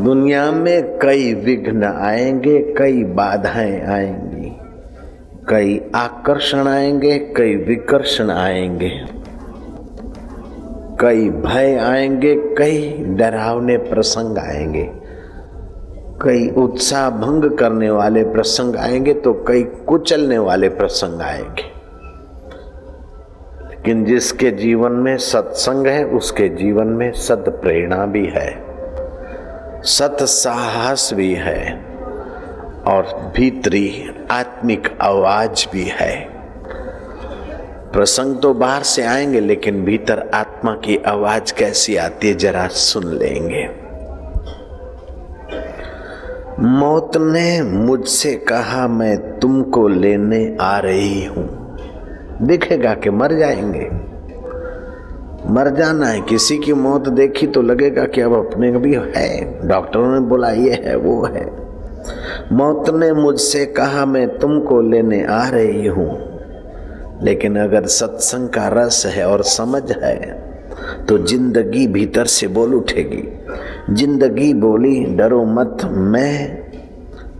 दुनिया में कई विघ्न आएंगे, कई बाधाएं आएंगी, कई आकर्षण आएंगे, कई विकर्षण आएंगे, कई भय आएंगे, कई डरावने प्रसंग आएंगे, कई उत्साह भंग करने वाले प्रसंग आएंगे तो कई कुचलने वाले प्रसंग आएंगे। लेकिन जिसके जीवन में सत्संग है उसके जीवन में सत प्रेरणा भी है, सत साहस भी है और भीतरी आत्मिक आवाज भी है। प्रसंग तो बाहर से आएंगे लेकिन भीतर आत्मा की आवाज कैसी आती है जरा सुन लेंगे। मौत ने मुझसे कहा मैं तुमको लेने आ रही हूं। दिखेगा कि मर जाएंगे, मर जाना है। किसी की मौत देखी तो लगेगा कि अब अपने भी है, डॉक्टरों ने बोला ये है वो है। मौत ने मुझसे कहा मैं तुमको लेने आ रही हूं, लेकिन अगर सत्संग का रस है और समझ है तो जिंदगी भीतर से बोल उठेगी। जिंदगी बोली डरो मत मैं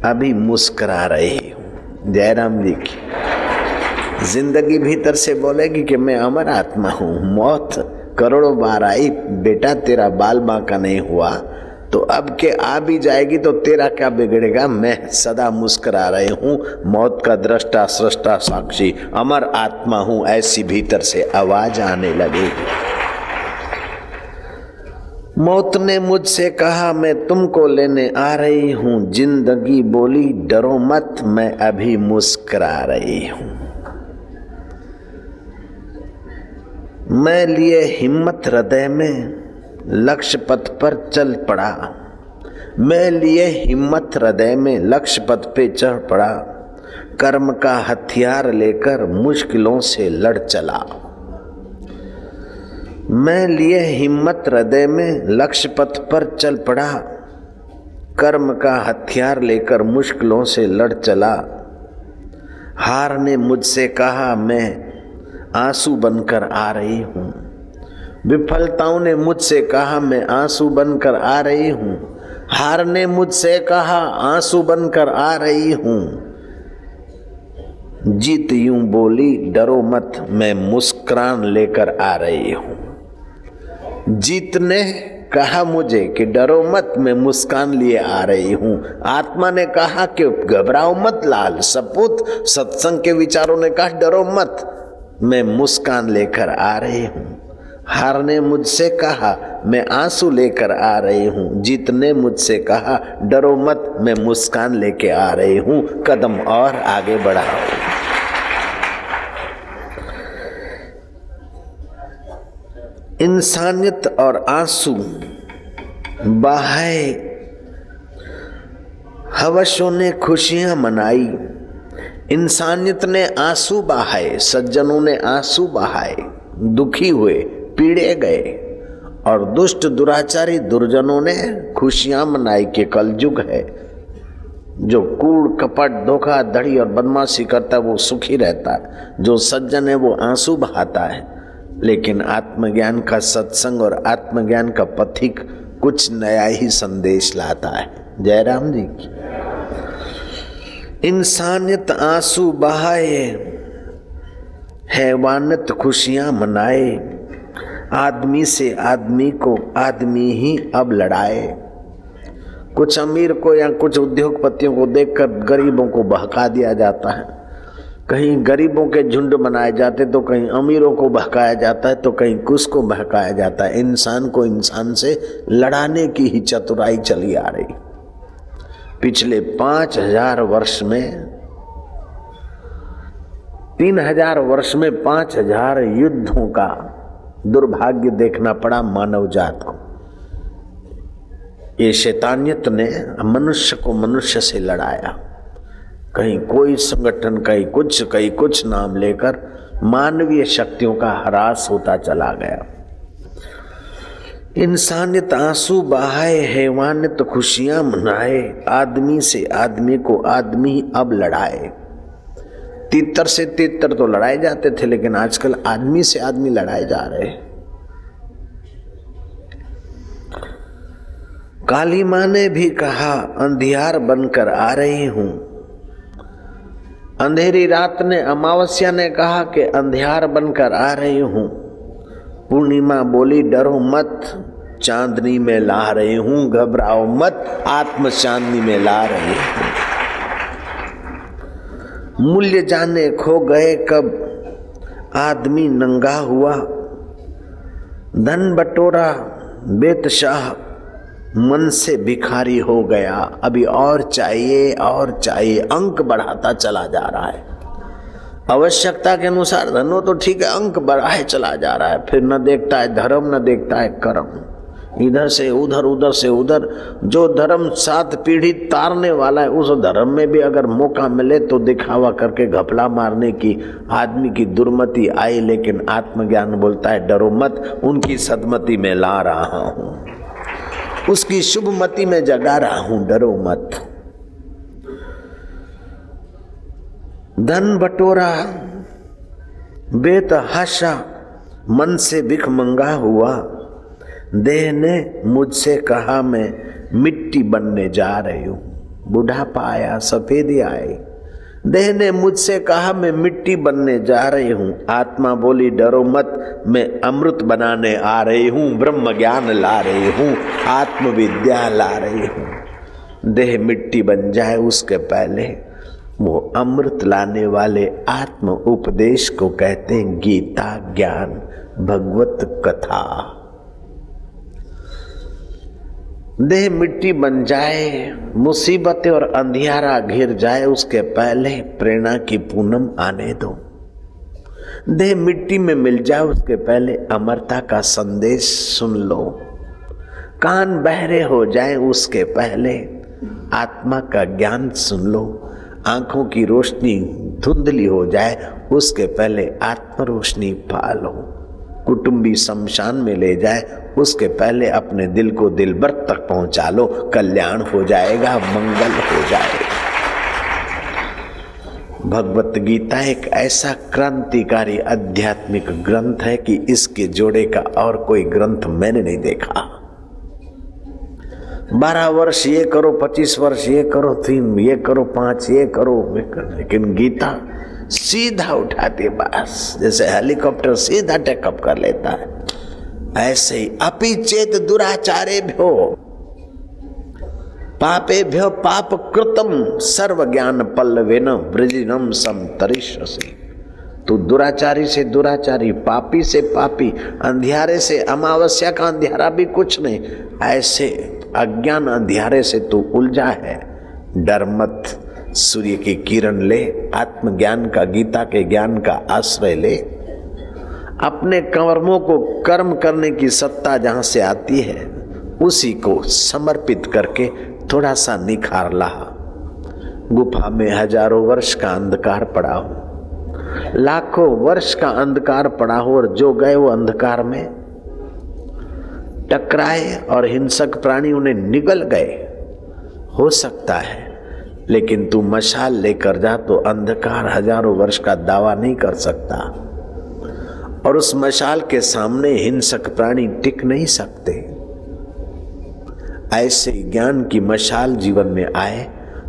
अभी मुस्कुरा रही हूं। जयराम जी की जिंदगी भीतर से बोलेगी कि मैं अमर आत्मा हूं। मौत करोड़ों बार आई, बेटा तेरा बाल बांका नहीं हुआ तो अब के आ भी जाएगी तो तेरा क्या बिगड़ेगा। मैं सदा मुस्कुरा रही हूं, मौत का दृष्टा सृष्टा साक्षी अमर आत्मा हूं, ऐसी भीतर से आवाज आने लगेगी। मौत ने मुझसे कहा मैं तुमको लेने आ रही हूं। जिंदगी बोली डरो मत मैं अभी मुस्कुरा रही हूं। मैं लिए हिम्मत हृदय में लक्ष्य पथ पर चल पड़ा। मैं लिए हिम्मत हृदय में लक्ष्य पथ पे चढ़ पड़ा। कर्म का हथियार लेकर मुश्किलों से लड़ चला। मैं लिए हिम्मत हृदय में लक्ष्य पथ पर चल पड़ा। कर्म का हथियार लेकर मुश्किलों से लड़ चला। हार ने मुझसे कहा मैं आंसू बनकर आ रही हूं। विफलताओं ने मुझसे कहा मैं आंसू बनकर आ रही हूं। हार ने मुझसे कहा आंसू बनकर आ रही हूं। जीत यूं बोली डरो मत मैं मुस्कुरान लेकर आ रही हूं। जीत ने कहा मुझे कि डरो मत मैं मुस्कान लिए आ रही हूं। आत्मा ने कहा कि घबराओ मत लाल सपूत। सत्संग के विचारों ने कहा डरो मत मैं मुस्कान लेकर आ रही हूं। हार ने मुझसे कहा मैं आंसू लेकर आ रही हूं। जीत ने मुझसे कहा डरो मत मैं मुस्कान लेकर आ रही हूं। कदम और आगे बढ़ाओ। इंसानियत और आंसू बहाए हवसों ने खुशियां मनाई। इंसानियत ने आंसू बहाए, सज्जनों ने आंसू बहाए, दुखी हुए, पीड़े गए और दुष्ट दुराचारी दुर्जनों ने खुशियां मनाई कि कलयुग है। जो कूड़ कपट धोखाधड़ी और बदमाशी करता है वो सुखी रहता है, जो सज्जन है वो आंसू बहाता है। लेकिन आत्मज्ञान का सत्संग और आत्मज्ञान का पथिक कुछ नया ही संदेश लाता है। जयराम जी की इंसानियत आंसू बहाए, हैवानियत खुशियां मनाए। आदमी से आदमी को आदमी ही अब लड़ाए। कुछ अमीर को या कुछ उद्योगपतियों को देखकर गरीबों को बहका दिया जाता है। कहीं गरीबों के झुंड बनाए जाते तो कहीं अमीरों को बहकाया जाता है तो कहीं कुछ को बहकाया जाता है। इंसान को इंसान से लड़ाने की ही चतुराई चली आ रही। पिछले 5000 वर्ष में 3000 वर्ष में 5000 युद्धों का दुर्भाग्य देखना पड़ा मानव जात को। ये शैतानियत ने मनुष्य को मनुष्य से लड़ाया। कहीं कोई संगठन, कहीं कुछ नाम लेकर मानवीय शक्तियों का ह्रास होता चला गया। इंसानियत आंसू बहाए, हैवानियत खुशियां मनाए। आदमी से आदमी को आदमी अब लड़ाए। तीतर से तीतर तो लड़ाए जाते थे, लेकिन आजकल आदमी से आदमी लड़ाए जा रहे हैं। काली माँ ने भी कहा अंधियार बनकर आ रही हूं। अंधेरी रात ने अमावस्या ने कहा कि अंधियार बनकर आ रही हूं। पूर्णिमा बोली डरो मत, चांदनी में ला रही हूं, घबराओ मत, आत्म चांदनी में ला रही हूं। मूल्य जाने खो गए कब आदमी नंगा हुआ, धन बटोरा बेतशाह मन से भिखारी हो गया। अभी और चाहिए और चाहिए, अंक बढ़ाता चला जा रहा है। आवश्यकता के अनुसार धन हो तो ठीक है, अंक बढ़ाए चला जा रहा है। फिर न देखता है धर्म, न देखता है कर्म, इधर से उधर, उधर से उधर। जो धर्म 7 पीढ़ी तारने वाला है, उस धर्म में भी अगर मौका मिले तो दिखावा करके घपला मारने की आदमी की दुर्मति आई। लेकिन आत्मज्ञान बोलता है डरो मत, उनकी सदमति में ला रहा हूं, उसकी शुभमति में जगा रहा हूं, डरो मत। धन बटोरा बेतहाशा मन से भिख मंगा हुआ, देह ने मुझसे कहा मैं मिट्टी बनने जा रही हूं। बुढ़ापा आया, सफेदी आई, देह ने मुझसे कहा मैं मिट्टी बनने जा रही हूं। आत्मा बोली डरो मत, मैं अमृत बनाने आ रही हूं, ब्रह्म ज्ञान ला रही हूं, आत्मविद्या ला रही हूं। देह मिट्टी बन जाए उसके पहले वो अमृत लाने वाले आत्म उपदेश को कहते हैं गीता ज्ञान, भगवत कथा। देह मिट्टी बन जाए, मुसीबतें और अंधियारा घिर जाए, उसके पहले प्रेरणा की पूनम आने दो। देह मिट्टी में मिल जाए उसके पहले अमरता का संदेश सुन लो। कान बहरे हो जाए उसके पहले आत्मा का ज्ञान सुन लो। आंखों की रोशनी धुंधली हो जाए उसके पहले आत्म रोशनी पालो। कुटुंबी शमशान में ले जाए उसके पहले अपने दिल को दिलबर तक पहुंचा लो। कल्याण हो जाएगा, मंगल हो जाएगा। भगवत गीता एक ऐसा क्रांतिकारी आध्यात्मिक ग्रंथ है कि इसके जोड़े का और कोई ग्रंथ मैंने नहीं देखा। 12 वर्ष ये करो, 25 वर्ष ये करो, 3 ये करो, 5 ये करो, लेकिन गीता सीधा उठाती बस, जैसे हेलीकॉप्टर सीधा टेकअप कर लेता है। ऐसे ही अपि चेत दुराचारेभ्यो पापेभ्यो पाप कृतम सर्व ज्ञान पल्लवेन वृजिनम समतरिष्यसि। तू दुराचारी से दुराचारी, पापी से पापी, अंधियारे से, अमावस्या का अंधियारा भी कुछ नहीं, ऐसे अज्ञान अंधियारे से तू उलझा है। डर मत, सूर्य की किरण ले, आत्मज्ञान का, गीता के ज्ञान का आश्रय ले। अपने कर्मों को कर्म करने की सत्ता जहां से आती है उसी को समर्पित करके थोड़ा सा निखार ला। गुफा में हजारों वर्ष का अंधकार पड़ा हो, लाखों वर्ष का अंधकार पड़ा हो, और जो गए वो अंधकार में टकराए और हिंसक प्राणी उन्हें निगल गए। हो सकता है, लेकिन तू मशाल लेकर जा तो अंधकार हजारों वर्ष का दावा नहीं कर सकता, और उस मशाल के सामने हिंसक प्राणी टिक नहीं सकते। ऐसे ज्ञान की मशाल जीवन में आए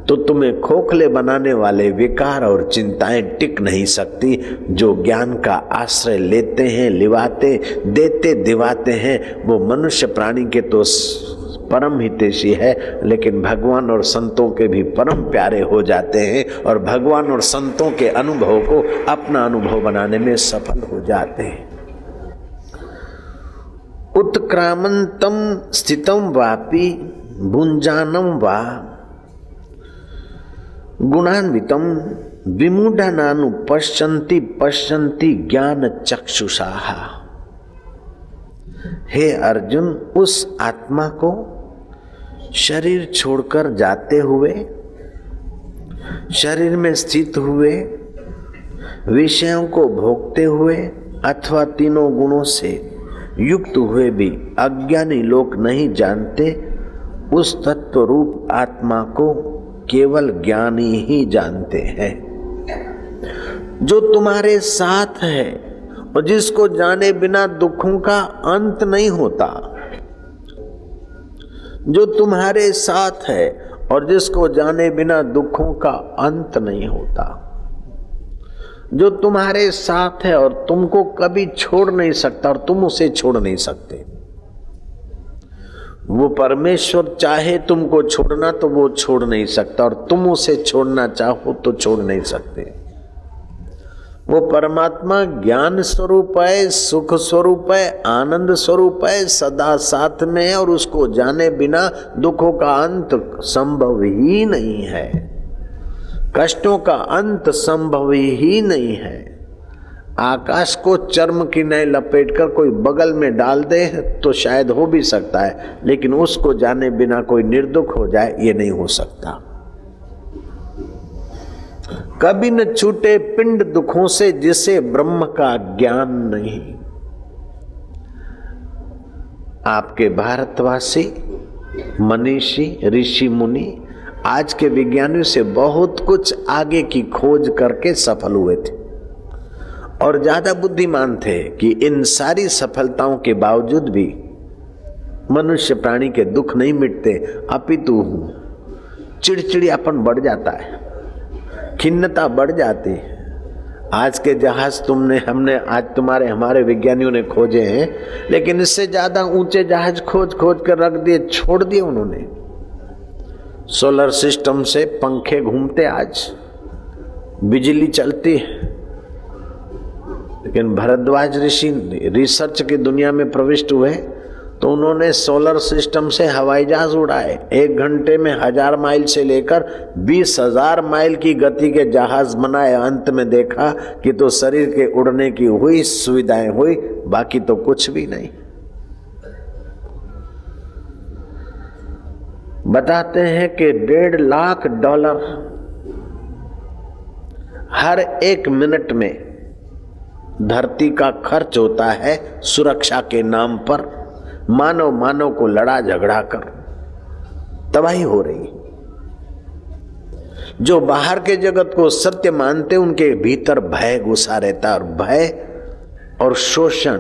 तो तुम्हें खोखले बनाने वाले विकार और चिंताएं टिक नहीं सकती। जो ज्ञान का आश्रय लेते हैं, लिवाते, देते, दिवाते हैं, वो मनुष्य प्राणी के तो परम हितैषी है, लेकिन भगवान और संतों के भी परम प्यारे हो जाते हैं, और भगवान और संतों के अनुभव को अपना अनुभव बनाने में सफल हो जाते हैं। उत्क्रामंतम स्थितम वापि भुंजानम वा गुणान्वितम विमूढ़ानानु पश्यन्ति पश्यन्ति ज्ञान चक्षुषाः। हे अर्जुन, उस आत्मा को शरीर छोड़कर जाते हुए, शरीर में स्थित हुए, विषयों को भोगते हुए अथवा तीनों गुणों से युक्त हुए भी अज्ञानी लोग नहीं जानते। उस तत्व रूप आत्मा को केवल ज्ञानी ही जानते हैं, जो तुम्हारे साथ है और जिसको जाने बिना दुखों का अंत नहीं होता। जो तुम्हारे साथ है और जिसको जाने बिना दुखों का अंत नहीं होता, जो तुम्हारे साथ है और तुमको कभी छोड़ नहीं सकता और तुम उसे छोड़ नहीं सकते। वो परमेश्वर चाहे तुमको छोड़ना तो वो छोड़ नहीं सकता और तुम उसे छोड़ना चाहो तो छोड़ नहीं सकते। वो परमात्मा ज्ञान स्वरूप है, सुख स्वरूप है, आनंद स्वरूप है, सदा साथ में है और उसको जाने बिना दुखों का अंत संभव ही नहीं है, कष्टों का अंत संभव ही नहीं है। आकाश को चर्म की नए लपेटकर कोई बगल में डाल दे तो शायद हो भी सकता है, लेकिन उसको जाने बिना कोई निर्दुख हो जाए ये नहीं हो सकता। कभी न छूटे पिंड दुखों से जिसे ब्रह्म का ज्ञान नहीं। आपके भारतवासी मनीषी ऋषि मुनि आज के विज्ञानियों से बहुत कुछ आगे की खोज करके सफल हुए थे और ज्यादा बुद्धिमान थे कि इन सारी सफलताओं के बावजूद भी मनुष्य प्राणी के दुख नहीं मिटते, अपितु चिड़चिड़ियापन बढ़ जाता है, खिन्नता बढ़ जाती है। आज के जहाज हमने आज हमारे विज्ञानियों ने खोजे हैं, लेकिन इससे ज्यादा ऊंचे जहाज खोज कर रख दिए, छोड़ दिए उन्होंने। सोलर सिस्टम से पंखे घूमते, आज बिजली चलती है, लेकिन भरद्वाज ऋषि रिसर्च की दुनिया में प्रविष्ट हुए तो उन्होंने सोलर सिस्टम से हवाई जहाज उड़ाए। 1 घंटे में 1000 माइल से लेकर 20,000 माइल की गति के जहाज बनाए। अंत में देखा कि तो शरीर के उड़ने की हुई सुविधाएं हुई, बाकी तो कुछ भी नहीं। बताते हैं कि $1.5 लाख हर 1 मिनट में धरती का खर्च होता है सुरक्षा के नाम पर। मानव को लड़ा झगड़ा कर तबाही हो रही। जो बाहर के जगत को सत्य मानते उनके भीतर भय घुसा रहता है, और भय और शोषण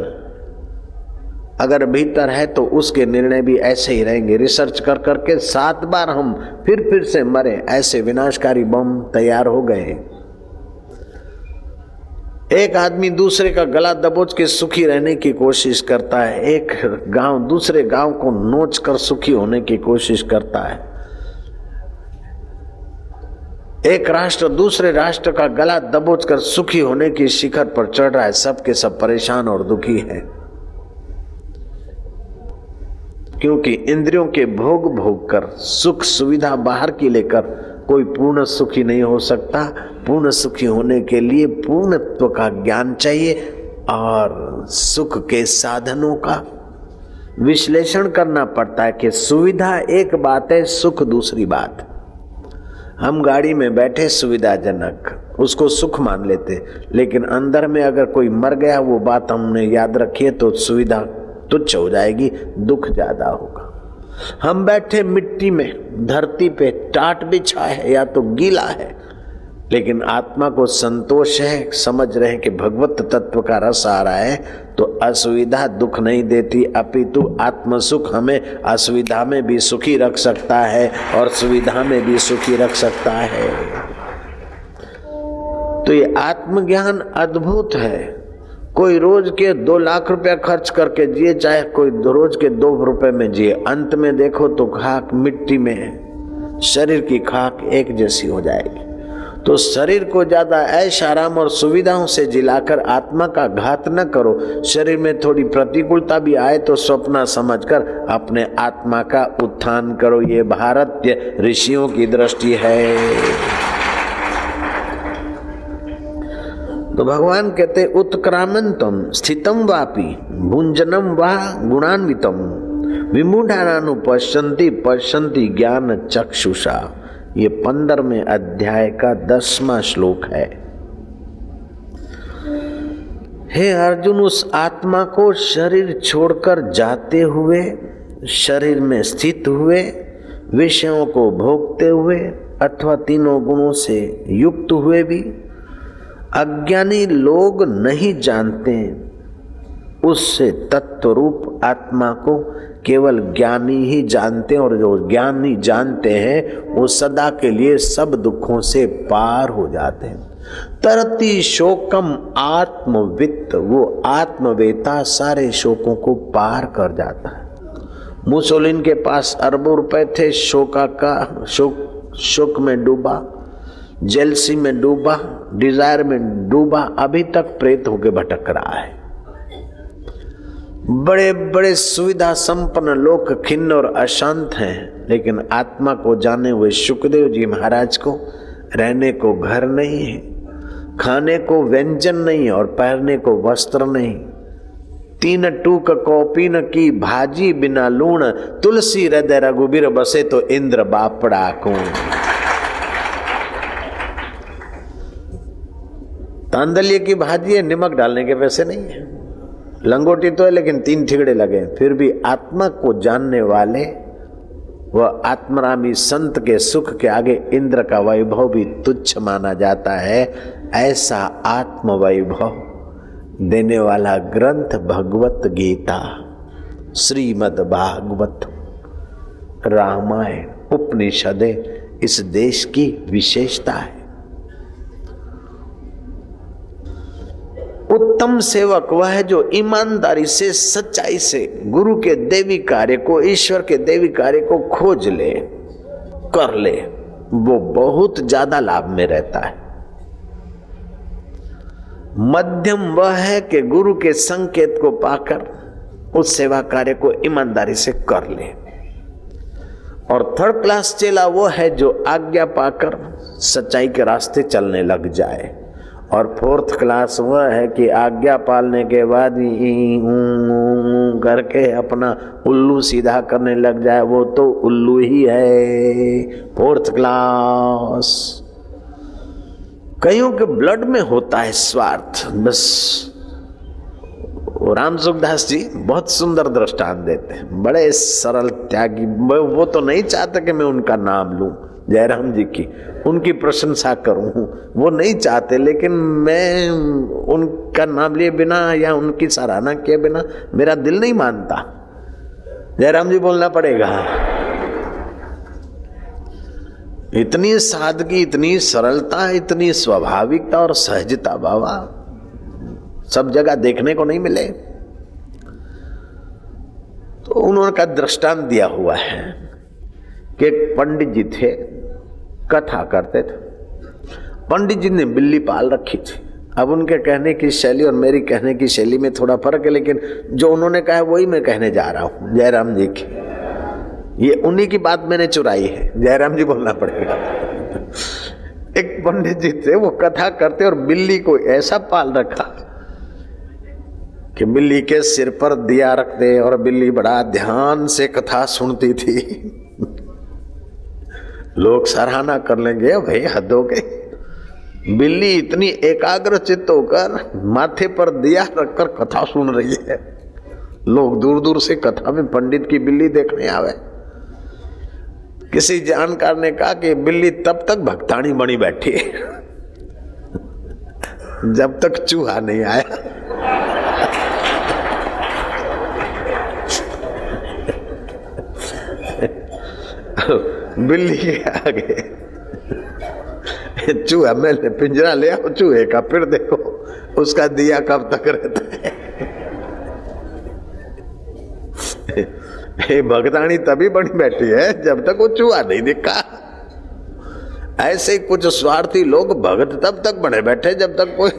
अगर भीतर है तो उसके निर्णय भी ऐसे ही रहेंगे। रिसर्च कर करके 7 बार हम फिर से मरे, ऐसे विनाशकारी बम तैयार हो गए। एक आदमी दूसरे का गला दबोच के सुखी रहने की कोशिश करता है, एक गांव दूसरे गांव को नोच कर सुखी होने की कोशिश करता है, एक राष्ट्र दूसरे राष्ट्र का गला दबोच कर सुखी होने की शिखर पर चढ़ रहा है। सब के सब परेशान और दुखी हैं, क्योंकि इंद्रियों के भोग कर सुख सुविधा बाहर की लेकर कोई पूर्ण सुखी नहीं हो सकता। पूर्ण सुखी होने के लिए पूर्णत्व का ज्ञान चाहिए और सुख के साधनों का विश्लेषण करना पड़ता है कि सुविधा एक बात है, सुख दूसरी बात। हम गाड़ी में बैठे सुविधाजनक उसको सुख मान लेते, लेकिन अंदर में अगर कोई मर गया वो बात हमने याद रखी है तो सुविधा तुच्छ हो जाएगी, दुख ज्यादा होगा। हम बैठे मिट्टी में, धरती पे टाट बिछा है या तो गीला है, लेकिन आत्मा को संतोष है, समझ रहे हैं कि भगवत तत्व का रस आ रहा है, तो असुविधा दुख नहीं देती, अपितु आत्म सुख हमें असुविधा में भी सुखी रख सकता है और सुविधा में भी सुखी रख सकता है। तो ये आत्मज्ञान अद्भुत है। कोई रोज के 2 लाख रुपया खर्च करके जिए, चाहे कोई रोज के 2 रुपए में जिए, अंत में देखो तो खाक मिट्टी में है, शरीर की खाक एक जैसी हो जाएगी। तो शरीर को ज्यादा ऐश आराम और सुविधाओं से जिलाकर आत्मा का घात न करो। शरीर में थोड़ी प्रतिकूलता भी आए तो स्वप्न समझकर अपने आत्मा का उत्थान करो। ये भारतीय ऋषियों की दृष्टि है। तो भगवान कहते उत्क्रामंतम स्थितम वापि भुंजनम वा गुणान्वितम विमूढ़ानुपश्यन्ति पश्यन्ति ज्ञान चक्षुषा। ये 15वें अध्याय का 10वां श्लोक है। हे अर्जुन, उस आत्मा को शरीर छोड़कर जाते हुए, शरीर में स्थित हुए, विषयों को भोगते हुए अथवा तीनों गुणों से युक्त हुए भी अज्ञानी लोग नहीं जानते उससे तत्वरूप आत्मा को केवल ज्ञानी ही जानते हैं, और जो ज्ञानी जानते हैं वो सदा के लिए सब दुखों से पार हो जाते हैं। तरती शोकम आत्मवित्त, वो आत्मवेता सारे शोकों को पार कर जाता है। मुसोलिन के पास अरबों रुपए थे, शोक में डूबा, जेलसी में डूबा, डिजायर में डूबा, अभी तक प्रेत होके भटक रहा है। बड़े बड़े सुविधा संपन्न लोग खिन्न और अशांत हैं, लेकिन आत्मा को जाने हुए सुखदेव जी महाराज को रहने को घर नहीं है, खाने को व्यंजन नहीं और पहनने को वस्त्र नहीं। 3 टूक कौपीन की भाजी बिना लूण, तुलसी हृदय रघुबीर बसे तो इंद्र बापड़ा कूण। तांदलिए की भाजी है, नमक डालने के पैसे नहीं है। लंगोटी तो है लेकिन 3 ठिगड़े लगे। फिर भी आत्मा को जानने वाले वह आत्मरामी संत के सुख के आगे इंद्र का वैभव भी तुच्छ माना जाता है। ऐसा आत्म वैभव देने वाला ग्रंथ भगवत गीता, श्रीमद् भागवत, रामायण, उपनिषदें इस देश की विशेषता है। उत्तम सेवक वह है जो ईमानदारी से, सच्चाई से गुरु के देवी कार्य को, ईश्वर के देवी कार्य को खोज ले, कर ले, वो बहुत ज्यादा लाभ में रहता है। मध्यम वह है कि गुरु के संकेत को पाकर उस सेवा कार्य को ईमानदारी से कर ले। और थर्ड क्लास चेला वो है जो आज्ञा पाकर सच्चाई के रास्ते चलने लग जाए। और फोर्थ क्लास वह है कि आज्ञा पालने के बाद करके अपना उल्लू सीधा करने लग जाए, वो तो उल्लू ही है। फोर्थ क्लास कईयों के ब्लड में होता है स्वार्थ। बस राम सुखदास जी बहुत सुंदर दृष्टांत देते हैं, बड़े सरल त्यागी। वो तो नहीं चाहते कि मैं उनका नाम लूं, जयराम जी की उनकी प्रशंसा करूं, वो नहीं चाहते, लेकिन मैं उनका नाम लिए बिना या उनकी सराहना किए बिना मेरा दिल नहीं मानता। जयराम जी बोलना पड़ेगा। इतनी सादगी, इतनी सरलता, इतनी स्वाभाविकता और सहजता बाबा सब जगह देखने को नहीं मिले। तो उन्होंने का दृष्टांत दिया हुआ है कि एक पंडित जी थे, कथा करते थे। पंडित जी ने बिल्ली पाल रखी थी। अब उनके कहने की शैली और मेरी कहने की शैली में थोड़ा फर्क है, लेकिन जो उन्होंने कहा है वही मैं कहने जा रहा हूं। जयराम जी की ये उन्हीं की बात मैंने चुराई है, जयराम जी बोलना पड़ेगा। एक पंडित जी थे, वो कथा करते और बिल्ली को ऐसा पाल रखा कि बिल्ली के सिर पर दिया रखते और बिल्ली बड़ा ध्यान से कथा सुनती थी। लोग सराहना कर लेंगे, भाई हद हो गई, बिल्ली इतनी एकाग्र चित्त होकर माथे पर दिया रखकर कथा सुन रही है। लोग दूर दूर से कथा में पंडित की बिल्ली देखने आवे। किसी जानकार ने कहा कि बिल्ली तब तक भक्तानी बनी बैठी जब तक चूहा नहीं आया। बिल्ली के आगे चूहा, मैं पिंजरा ले आओ चूहे का, फिर देखो उसका दिया कब तक रहता है। भगतानी तभी बनी बैठी है जब तक वो चूहा नहीं दिखा। ऐसे कुछ स्वार्थी लोग भगत तब तक बने बैठे जब तक कोई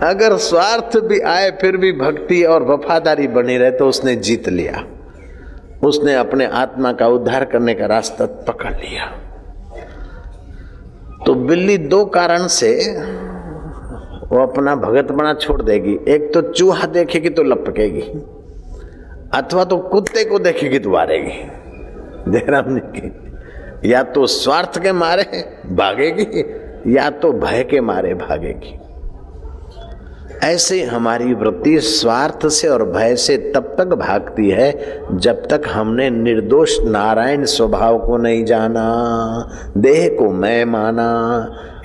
अगर स्वार्थ भी आए फिर भी भक्ति और वफादारी बनी रहे तो उसने जीत लिया। उसने अपने आत्मा का उद्धार करने का रास्ता पकड़ लिया। तो बिल्ली 2 कारण से वो अपना भगत बना छोड़ देगी। एक तो चूहा देखेगी तो लपकेगी, अथवा तो कुत्ते को देखेगी तो मारेगी। जयराम जी की या तो स्वार्थ के मारे भागेगी या तो भय के मारे भागेगी। ऐसे हमारी वृत्ति स्वार्थ से और भय से तब तक भागती है जब तक हमने निर्दोष नारायण स्वभाव को नहीं जाना, देह को मैं माना,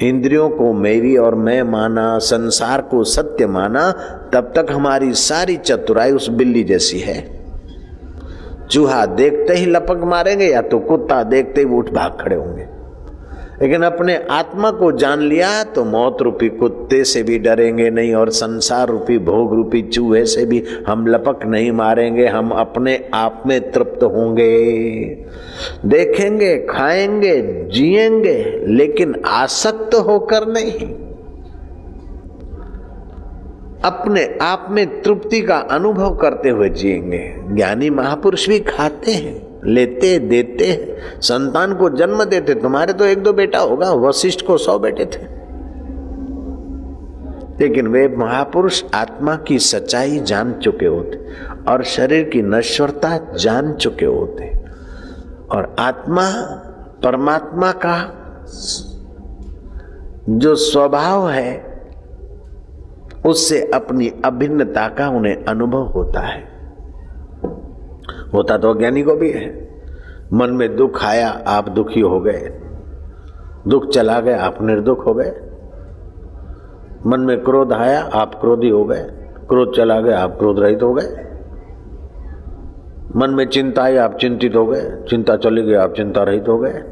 इंद्रियों को मेरी और मैं माना, संसार को सत्य माना। तब तक हमारी सारी चतुराई उस बिल्ली जैसी है। चूहा देखते ही लपक मारेंगे या तो कुत्ता देखते ही उठ भाग खड़े होंगे। लेकिन अपने आत्मा को जान लिया तो मौत रूपी कुत्ते से भी डरेंगे नहीं और संसार रूपी भोग रूपी चूहे से भी हम लपक नहीं मारेंगे। हम अपने आप में तृप्त होंगे, देखेंगे, खाएंगे, जिएंगे, लेकिन आसक्त होकर नहीं। अपने आप में तृप्ति का अनुभव करते हुए जिएंगे। ज्ञानी महापुरुष भी खाते हैं, लेते, देते हैं, संतान को जन्म देते। तुम्हारे तो 1-2 बेटा होगा, वशिष्ठ को 100 बेटे थे। लेकिन वे महापुरुष आत्मा की सच्चाई जान चुके होते और शरीर की नश्वरता जान चुके होते और आत्मा परमात्मा का जो स्वभाव है उससे अपनी अभिन्नता का उन्हें अनुभव होता है। होता तो अज्ञानी को भी है। मन में दुख आया, आप दुखी हो गए, दुख चला गया, आप निर्दुख हो गए। मन में क्रोध आया, आप क्रोधी हो गए, क्रोध चला गया, आप क्रोध रहित हो गए। मन में चिंता आई, आप चिंतित हो गए, चिंता चली गई, आप चिंता रहित हो गए।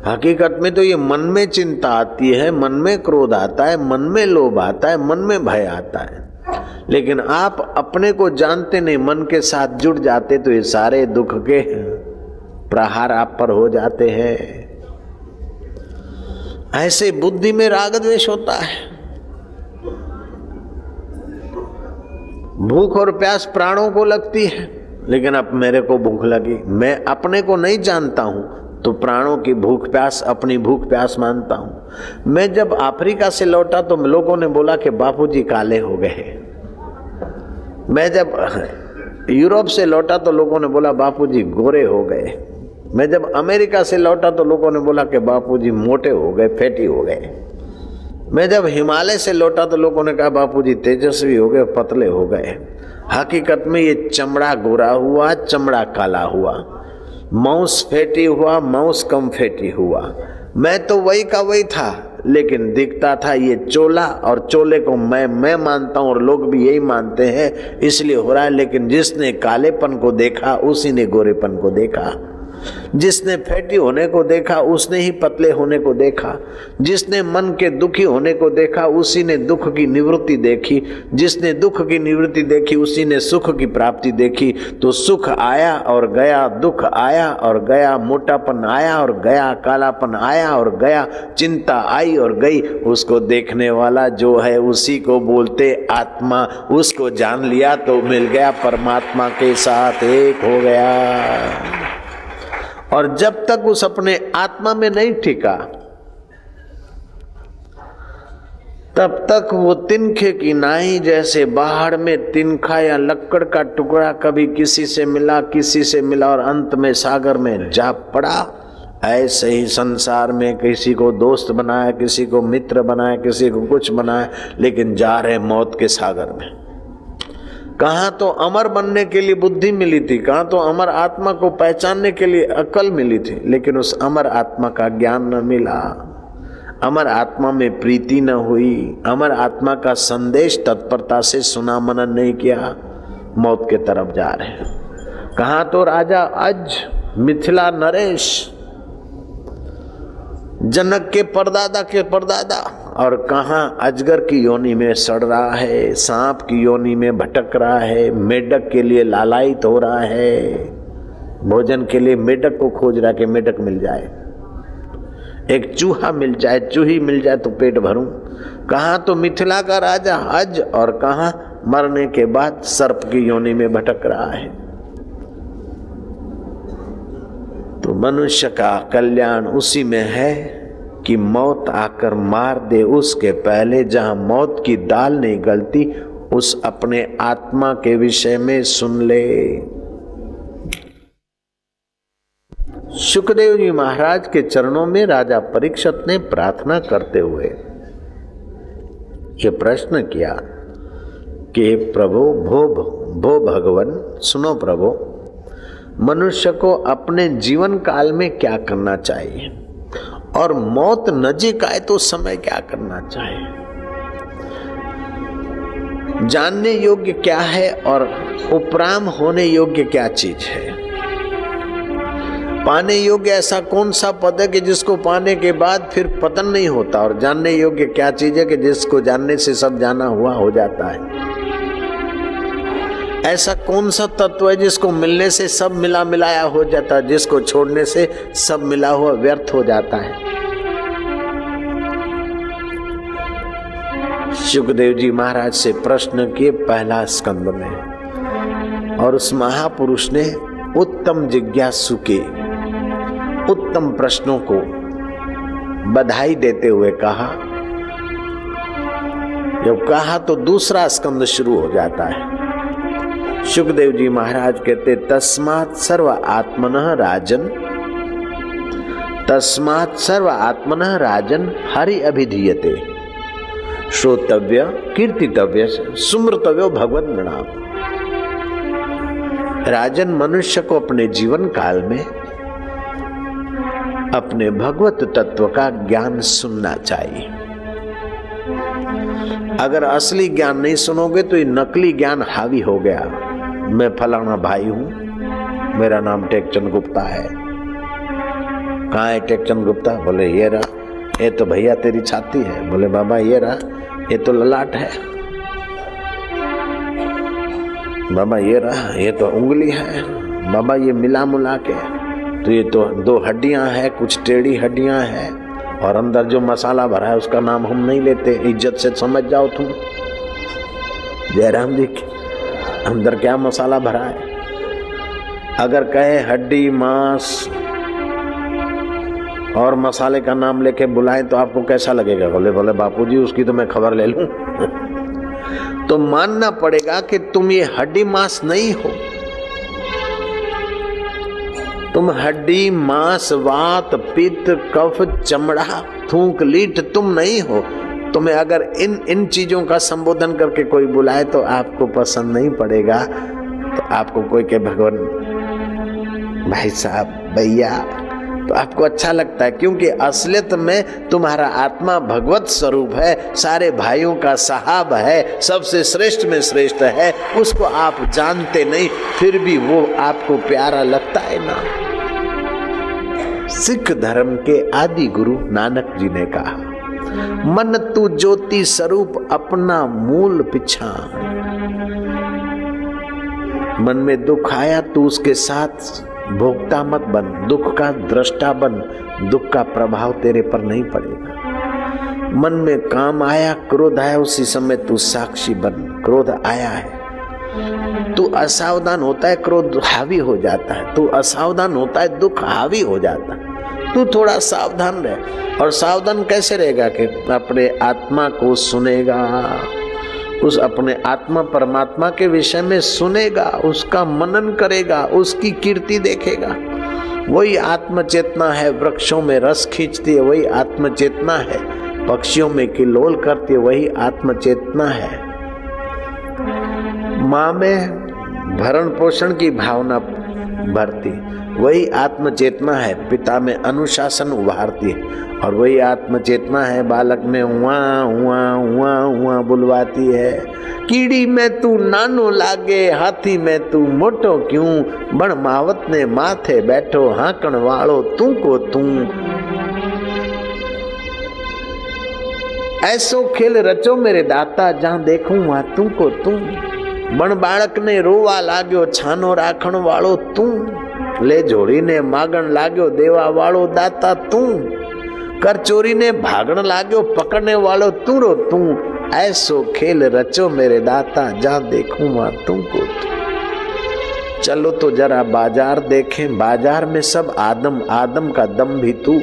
हकीकत में तो ये मन में चिंता आती है, मन में क्रोध आता है, मन में लोभ आता है, मन में भय आता है। लेकिन आप अपने को जानते नहीं, मन के साथ जुड़ जाते तो ये सारे दुख के प्रहार आप पर हो जाते हैं। ऐसे बुद्धि में राग द्वेष होता है। भूख और प्यास प्राणों को लगती है, लेकिन अब मेरे को भूख लगी, मैं अपने को नहीं जानता हूं तो प्राणों की भूख प्यास अपनी भूख प्यास मानता हूं। मैं जब अफ्रीका से लौटा तो लोगों ने बोला कि बापूजी काले हो गए। मैं जब यूरोप से लौटा तो लोगों ने बोला बापूजी गोरे हो गए। मैं जब अमेरिका से लौटा तो लोगों ने बोला कि बापूजी मोटे हो गए, फैटी हो गए। मैं जब हिमालय से लौटा तो लोगों ने कहा बापूजी तेजस्वी हो गए, पतले हो गए। हकीकत में ये चमड़ा गोरा हुआ, चमड़ा काला हुआ, मांस फैटी हुआ, मांस कम फैटी हुआ। मैं तो वही का वही था, लेकिन दिखता था ये चोला, और चोले को मैं मानता हूं और लोग भी यही मानते हैं, इसलिए हो रहा है। लेकिन जिसने कालेपन को देखा उसी ने गोरेपन को देखा, जिसने फैटी होने को देखा उसने ही पतले होने को देखा, जिसने मन के दुखी होने को देखा उसी ने दुख की निवृत्ति देखी, जिसने दुख की निवृत्ति देखी उसी ने सुख की प्राप्ति देखी। तो सुख आया और गया, दुख आया और गया, मोटापन आया और गया, कालापन आया और गया, चिंता आई और गई। उसको देखने वाला जो है उसी को बोलते आत्मा। उसको जान लिया तो मिल गया, परमात्मा के साथ एक हो गया। और जब तक उस अपने आत्मा में नहीं टिका तब तक वो तिनखे की नाई जैसे बाहर में तिनखा या लक्कड़ का टुकड़ा कभी किसी से मिला और अंत में सागर में जा पड़ा। ऐसे ही संसार में किसी को दोस्त बनाया, किसी को मित्र बनाया, किसी को कुछ बनाया, लेकिन जा रहे मौत के सागर में। कहाँ तो अमर बनने के लिए बुद्धि मिली थी, कहाँ तो अमर आत्मा को पहचानने के लिए अकल मिली थी, लेकिन उस अमर आत्मा का ज्ञान न मिला, अमर आत्मा में प्रीति न हुई, अमर आत्मा का संदेश तत्परता से सुना मनन नहीं किया, मौत के तरफ जा रहे हैं। कहाँ तो राजा अज, मिथिला नरेश, जनक के परदादा, और कहाँ अजगर की योनि में सड़ रहा है, सांप की योनि में भटक रहा है, मेढक के लिए लालायित हो रहा है, भोजन के लिए मेढक को खोज रहा है कि मेढक मिल जाए, एक चूहा मिल जाए, चूही मिल जाए तो पेट भरूं। कहाँ तो मिथिला का राजा अज, और कहाँ मरने के बाद सर्प की योनि में भटक रहा है। तो मनुष्य का कल्याण उसी में है कि मौत आकर मार दे उसके पहले जहां मौत की दाल नहीं गलती, उस अपने आत्मा के विषय में सुन ले। सुखदेव जी महाराज के चरणों में राजा परीक्षित ने प्रार्थना करते हुए ये प्रश्न किया, कि प्रभु भो भगवान, सुनो प्रभु, मनुष्य को अपने जीवन काल में क्या करना चाहिए और मौत नजीक आए तो समय क्या करना चाहिए, जानने योग्य क्या है और उपराम होने योग्य क्या चीज है, पाने योग्य ऐसा कौन सा पद है कि जिसको पाने के बाद फिर पतन नहीं होता, और जानने योग्य क्या चीज है कि जिसको जानने से सब जाना हुआ हो जाता है। ऐसा कौन सा तत्व है जिसको मिलने से सब मिला मिलाया हो जाता है, जिसको छोड़ने से सब मिला हुआ व्यर्थ हो जाता है। सुखदेव जी महाराज से प्रश्न किए पहला स्कंद में, और उस महापुरुष ने उत्तम जिज्ञासु के उत्तम प्रश्नों को बधाई देते हुए कहा। जब कहा तो दूसरा स्कंद शुरू हो जाता है। सुखदेव जी महाराज कहते, तस्मात् सर्व आत्मनः राजन, तस्मात् सर्व आत्मनः राजन हरि अभिधीयते, श्रोतव्य कीर्तितव्य सुमृतव्यो भगवत प्रणाम। राजन, मनुष्य को अपने जीवन काल में अपने भगवत तत्व का ज्ञान सुनना चाहिए। अगर असली ज्ञान नहीं सुनोगे तो ये नकली ज्ञान हावी हो गया। मैं फलाना भाई हूं, मेरा नाम टेकचंद गुप्ता है। कहाँ है टेकचंद गुप्ता? बोले ये रहा। ये तो भैया तेरी छाती है। बोले बाबा ये रहा। ये तो ललाट है। बाबा ये रहा। ये तो उंगली है। बाबा ये मिला मुला के तो ये तो 2 हड्डियां है, कुछ टेढ़ी हड्डियां है, और अंदर जो मसाला भरा है उसका नाम हम नहीं लेते। इज्जत से समझ जाओ तुम। जयराम जी अंदर क्या मसाला भरा है? अगर कहे हड्डी मांस और मसाले का नाम लेके बुलाएं तो आपको कैसा लगेगा? बोले बोले बापूजी उसकी तो मैं खबर ले लूं। तो मानना पड़ेगा कि तुम ये हड्डी मांस नहीं हो। तुम हड्डी मांस वात पित्त कफ चमड़ा थूक लीट तुम नहीं हो। तुम्हें अगर इन चीजों का संबोधन करके कोई बुलाए तो आपको पसंद नहीं पड़ेगा। तो आपको कोई कहे भगवान भाई साहब भैया तो आपको अच्छा लगता है, क्योंकि असलियत में तुम्हारा आत्मा भगवत स्वरूप है, सारे भाइयों का साहब है, सबसे श्रेष्ठ में श्रेष्ठ है। उसको आप जानते नहीं, फिर भी वो आपको प्यारा लगता है ना। सिख धर्म के आदि गुरु नानक जी ने कहा, मन तू ज्योति स्वरूप अपना मूल पिछान। मन में दुख आया तू उसके साथ भोक्ता मत बन, दुख का दृष्टा बन, दुख का प्रभाव तेरे पर नहीं पड़ेगा। मन में काम आया, क्रोध आया, उसी समय तू साक्षी बन। क्रोध आया है, तू असावधान होता है, क्रोध हावी हो जाता है। तू असावधान होता है, दुख हावी हो जाता है। तू थोड़ा सावधान रहे। और सावधान कैसे रहेगा? कि अपने आत्मा को सुनेगा, उस अपने आत्मा परमात्मा के विषय में सुनेगा, उसका मनन करेगा, उसकी कीर्ति देखेगा। वही आत्म चेतना है। वृक्षों में रस खींचती है वही आत्म चेतना है, पक्षियों में किलोल करती है वही आत्म चेतना है। माँ में भरण पोषण की भावना भरती वही आत्म चेतना है, पिता में अनुशासन उभारती है, और वही आत्म चेतना है बालक में हुआ हुआ हुआ हुआ बुलवाती है। कीड़ी में तू नानो लागे, हाथी में तू मोटो क्यों, बण मावत ने माथे बैठो, हाकण वालो तू को तू। ऐसो खेल रचो मेरे दाता, जहां देखूं वहां तू को तू। बण बाळक ने रोवा लाग्यो, छानो राखण वालो तू। ले जोड़ी ने मागण लाग्यो, देवा वालो दाता तू। कर चोरी ने भागण लाग्यो, पकड़ने वालो तू रो तू। ऐसो खेल रचो मेरे दाता, जहां देखूं वहां तू को तू। चलो तो जरा बाजार देखें, बाजार में सब आदम, आदम का दम भी तू।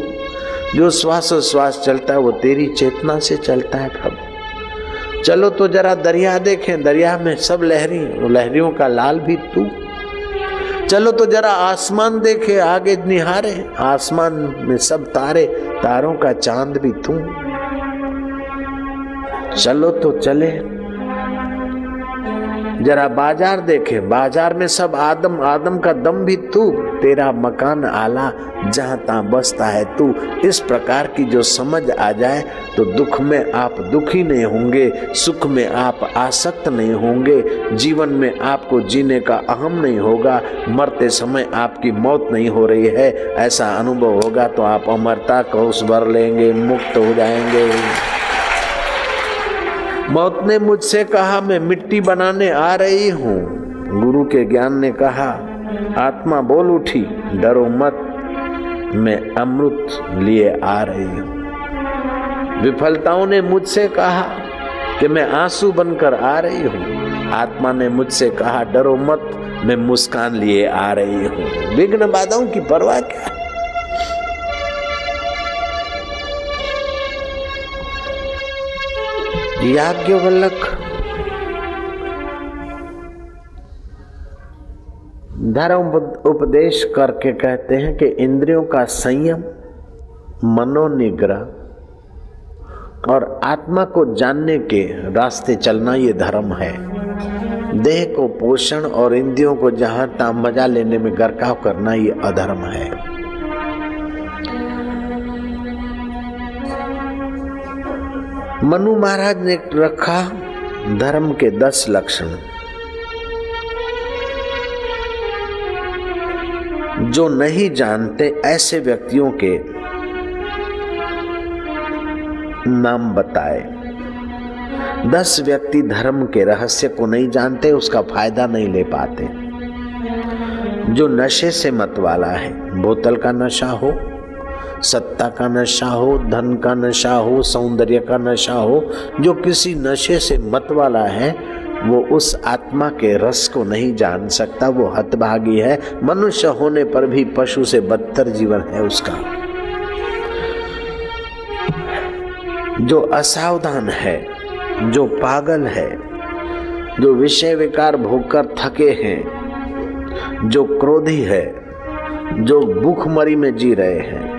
जो श्वास श्वास चलता है वो तेरी चेतना से चलता है प्रभु। चलो तो जरा दरिया देखें, दरिया में सब लहरी, लहरियों का लाल भी तू। चलो तो जरा आसमान देखे, आगे निहारे, आसमान में सब तारे, तारों का चांद भी तू। चलो तो चले जरा बाजार देखे, बाजार में सब आदम, आदम का दम भी तू, तेरा मकान आला जहां तहां बसता है तू। इस प्रकार की जो समझ आ जाए तो दुख में आप दुखी नहीं होंगे, सुख में आप आसक्त नहीं होंगे, जीवन में आपको जीने का अहम नहीं होगा, मरते समय आपकी मौत नहीं हो रही है, ऐसा अनुभव होगा तो आप अमरता को उस भर लेंगे, मुक्त हो जाएंगे। मौत ने मुझसे कहा मैं मिट्टी बनाने आ रही हूँ। गुरु के ज्ञान ने कहा आत्मा बोल उठी डरो मत, मैं अमृत लिए आ रही हूँ। विफलताओं ने मुझसे कहा कि मैं आंसू बनकर आ रही हूँ। आत्मा ने मुझसे कहा डरो मत, मैं मुस्कान लिए आ रही हूँ। विघ्न बाधाओं की परवाह क्या। याज्ञवल्क धर्म उपदेश करके कहते हैं कि इंद्रियों का संयम, मनोनिग्रह और आत्मा को जानने के रास्ते चलना ये धर्म है। देह को पोषण और इंद्रियों को जहां तहां मजा लेने में गरकाव करना ये अधर्म है। मनु महाराज ने रखा धर्म के 10 लक्षण, जो नहीं जानते ऐसे व्यक्तियों के नाम बताए। 10 व्यक्ति धर्म के रहस्य को नहीं जानते, उसका फायदा नहीं ले पाते। जो नशे से मत वाला है, बोतल का नशा हो, सत्ता का नशा हो, धन का नशा हो, सौंदर्य का नशा हो, जो किसी नशे से मत वाला है वो उस आत्मा के रस को नहीं जान सकता, वो हतभागी है। मनुष्य होने पर भी पशु से बदतर जीवन है उसका। जो असावधान है, जो पागल है, जो विषय विकार भोगकर थके हैं, जो क्रोधी है, जो भूखमरी में जी रहे हैं,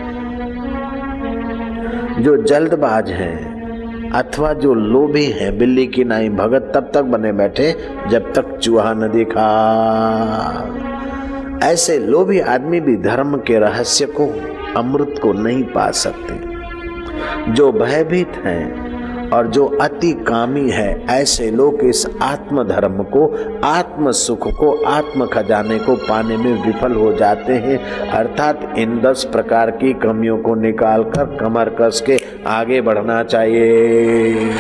जो जल्दबाज हैं अथवा जो लोभी हैं, बिल्ली की नाई भगत तब तक बने बैठे जब तक चूहा न दिखा। ऐसे लोभी आदमी भी धर्म के रहस्य को, अमृत को नहीं पा सकते। जो भयभीत हैं और जो अति कामी है, ऐसे लोग इस आत्म धर्म को, आत्म सुख को, आत्म खजाने को पाने में विफल हो जाते हैं। अर्थात इन 10 प्रकार की कमियों को निकालकर कमर कस के आगे बढ़ना चाहिए।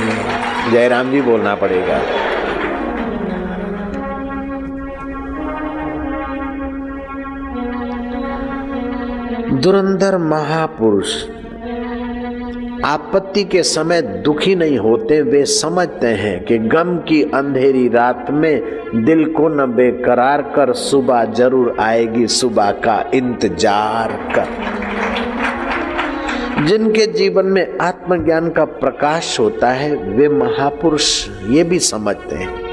जयराम जी बोलना पड़ेगा। धुरंधर महापुरुष आपत्ति के समय दुखी नहीं होते, वे समझते हैं कि गम की अंधेरी रात में दिल को न बेकरार कर, सुबह जरूर आएगी, सुबह का इंतजार कर। जिनके जीवन में आत्मज्ञान का प्रकाश होता है वे महापुरुष ये भी समझते हैं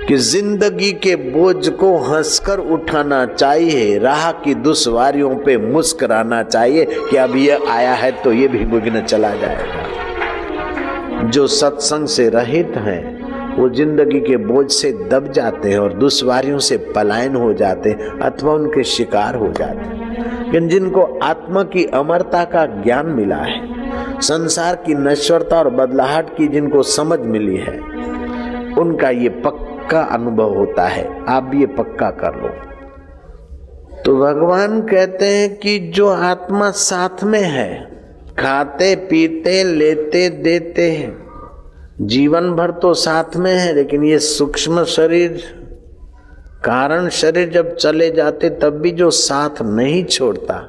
कि जिंदगी के बोझ को हंसकर उठाना चाहिए, राह की दुश्वारियों पे मुस्कुराना चाहिए कि अब ये आया है तो ये भी विघ्न चला जाएगा। जो सत्संग से रहित हैं वो जिंदगी के बोझ से दब जाते हैं और दुश्वारियों से पलायन हो जाते हैं अथवा उनके शिकार हो जाते हैं। लेकिन जिनको आत्मा की अमरता का ज्ञान मिला है, संसार की नश्वरता और बदलाहट की जिनको समझ मिली है, उनका ये पक्का अनुभव होता है। आप भी ये पक्का कर लो। तो भगवान कहते हैं कि जो आत्मा साथ में है, खाते पीते लेते देते हैं, जीवन भर तो साथ में है, लेकिन ये सूक्ष्म शरीर, कारण शरीर जब चले जाते तब भी जो साथ नहीं छोड़ता,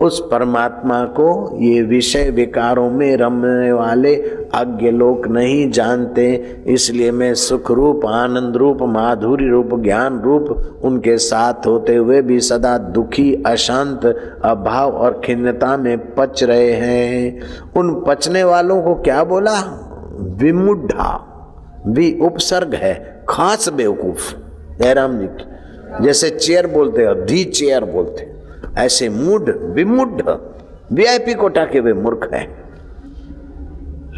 उस परमात्मा को ये विषय विकारों में रमने वाले अज्ञ लोग नहीं जानते। इसलिए मैं सुख रूप, आनंद रूप, माधुर्य रूप, ज्ञान रूप उनके साथ होते हुए भी सदा दुखी, अशांत, अभाव और खिन्नता में पच रहे हैं। उन पचने वालों को क्या बोला? विमुढ़ा। भी उपसर्ग है, खास बेवकूफ। जयराम जी जैसे चेयर बोलते हैं, दी चेयर बोलते, ऐसे मूढ़, विमुढ़, वीआईपी कोटा के वे मूर्ख हैं।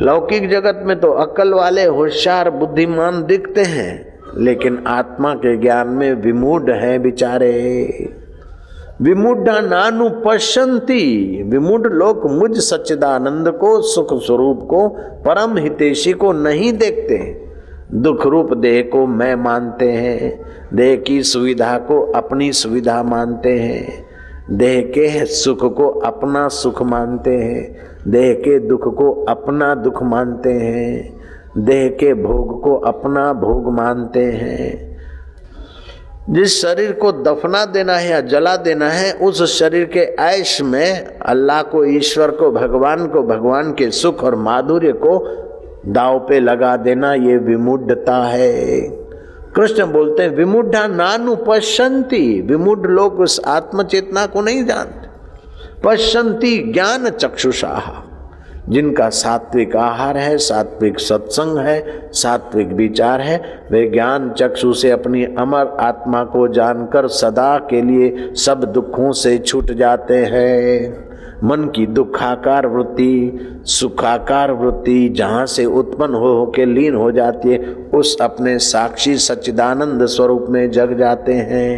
लौकिक जगत में तो अक्ल वाले होशियार बुद्धिमान दिखते हैं, लेकिन आत्मा के ज्ञान में विमूढ़ है बेचारे। विमूढ़ा नानु पश्यन्ति, विमूढ़ लोग मुझ सच्चिदानंद को, सुख स्वरूप को, परम हितैषी को नहीं देखते। दुख रूप देह को मैं मानते हैं, देह की सुविधा को अपनी सुविधा मानते हैं, देह के सुख को अपना सुख मानते हैं, देह के दुख को अपना दुख मानते हैं, देह के भोग को अपना भोग मानते हैं। जिस शरीर को दफना देना है या जला देना है, उस शरीर के ऐश में अल्लाह को, ईश्वर को, भगवान को, भगवान के सुख और माधुर्य को दाव पे लगा देना, ये विमूढ़ता है। कृष्ण बोलते हैं विमूढ़ा नानु पश्यन्ति, विमूढ़ लोग उस आत्म चेतना को नहीं जानते। पश्यन्ति ज्ञान चक्षुषा, जिनका सात्विक आहार है, सात्विक सत्संग है, सात्विक विचार है, वे ज्ञान चक्षु से अपनी अमर आत्मा को जानकर सदा के लिए सब दुखों से छूट जाते हैं। मन की दुखाकार वृत्ति, सुखाकार वृत्ति जहाँ से उत्पन्न हो के लीन हो जाती है, उस अपने साक्षी सच्चिदानंद स्वरूप में जग जाते हैं।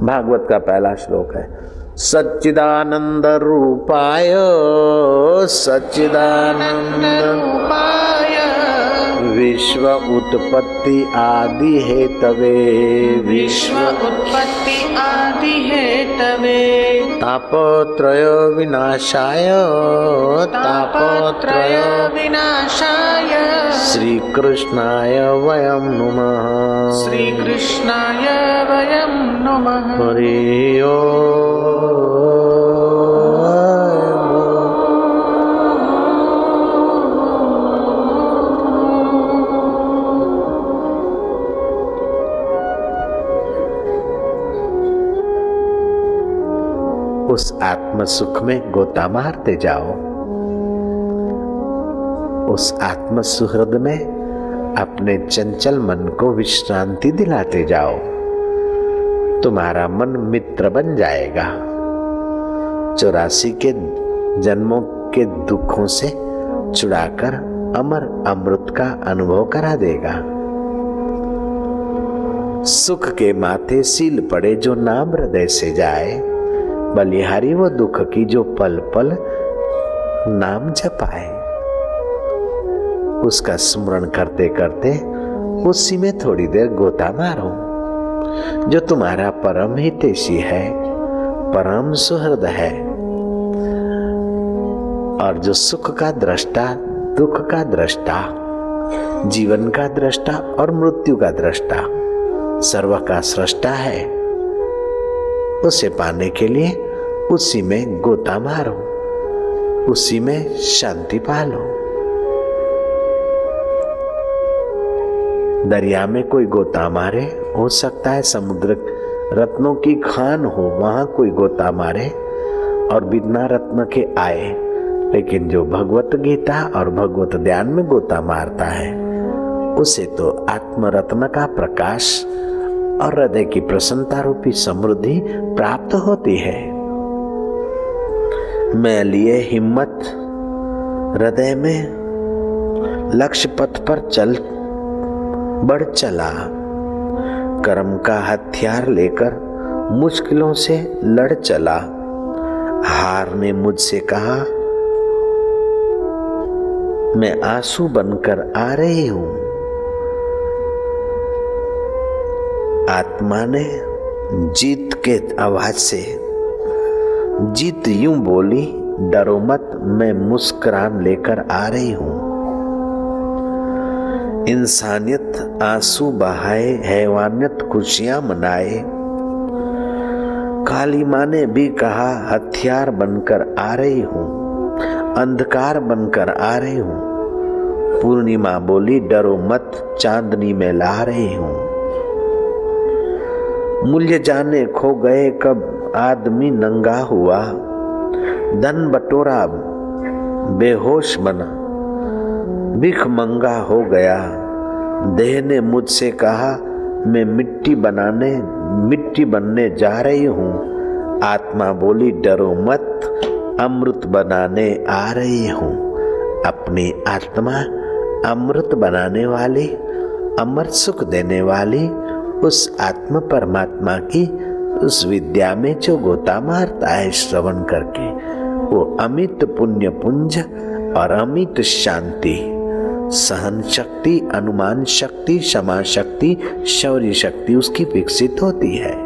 भागवत का पहला श्लोक है, सच्चिदानंद रूपाय, सच्चिदानंद रूपाय, विश्व उत्पत्ति आदि हेतवे, विश्व उत्पत्ति आदि हेतवे, तापत्रय विनाशाय, तापत्रय विनाशाय, श्री कृष्णाय वयं नुमः, श्री कृष्णाय वयं नुमः। हरि ओम। उस आत्म सुख में गोता मारते जाओ, उस आत्म सुहृद में अपने चंचल मन को विश्रांति दिलाते जाओ। तुम्हारा मन मित्र बन जाएगा, 84 के जन्मों के दुखों से छुड़ाकर अमर अमृत का अनुभव करा देगा। सुख के माथे सील पड़े जो नाम हृदय से जाए, बलिहारी वो दुख की जो पल पल नाम जपाए। उसका स्मरण करते करते उसी में थोड़ी देर गोता मारो। जो तुम्हारा परम हितैषी है, परम सुहृद है, और जो सुख का दृष्टा, दुख का दृष्टा, जीवन का दृष्टा और मृत्यु का दृष्टा, सर्व का सृष्टा है, उसे पाने के लिए उसी में गोता मारो, उसी में शांति पालो। दरिया में कोई गोता मारे, हो सकता है समुद्र रत्नों की खान हो, वहां कोई गोता मारे और बिना रत्न के आए, लेकिन जो भगवत गीता और भगवत ध्यान में गोता मारता है, उसे तो आत्म रत्न का प्रकाश और हृदय की प्रसन्नता रूपी समृद्धि प्राप्त होती है। मैं लिए हिम्मत हृदय में लक्ष्य पथ पर चल बढ़ चला, कर्म का हथियार लेकर मुश्किलों से लड़ चला। हार ने मुझसे कहा, मैं आंसू बनकर आ रही हूं। आत्मा ने जीत के आवाज से जीत यूं बोली, डरो मत, मैं मुस्कुरान लेकर आ रही हूं। इंसानियत आंसू बहाए, हैवानियत खुशियां मनाए। काली माँ ने भी कहा, हथियार बनकर आ रही हूं, अंधकार बनकर आ रही हूं। पूर्णिमा बोली, डरो मत, चांदनी में ला रही हूं। मूल्य जाने खो गए कब आदमी नंगा हुआ, धन बटोरा बेहोश बना, भिख मंगा हो गया। देह ने मुझसे कहा, मैं मिट्टी बनने जा रही हूं। आत्मा बोली, डरो मत, अमृत बनाने आ रही हूं। अपनी आत्मा अमृत बनाने वाली, अमर सुख देने वाली उस आत्म परमात्मा की उस विद्या में जो गोता मारता है श्रवण करके, वो अमित पुण्य पुंज और अमित शांति, सहन शक्ति, अनुमान शक्ति, क्षमा शक्ति, शौर्य शक्ति उसकी विकसित होती है।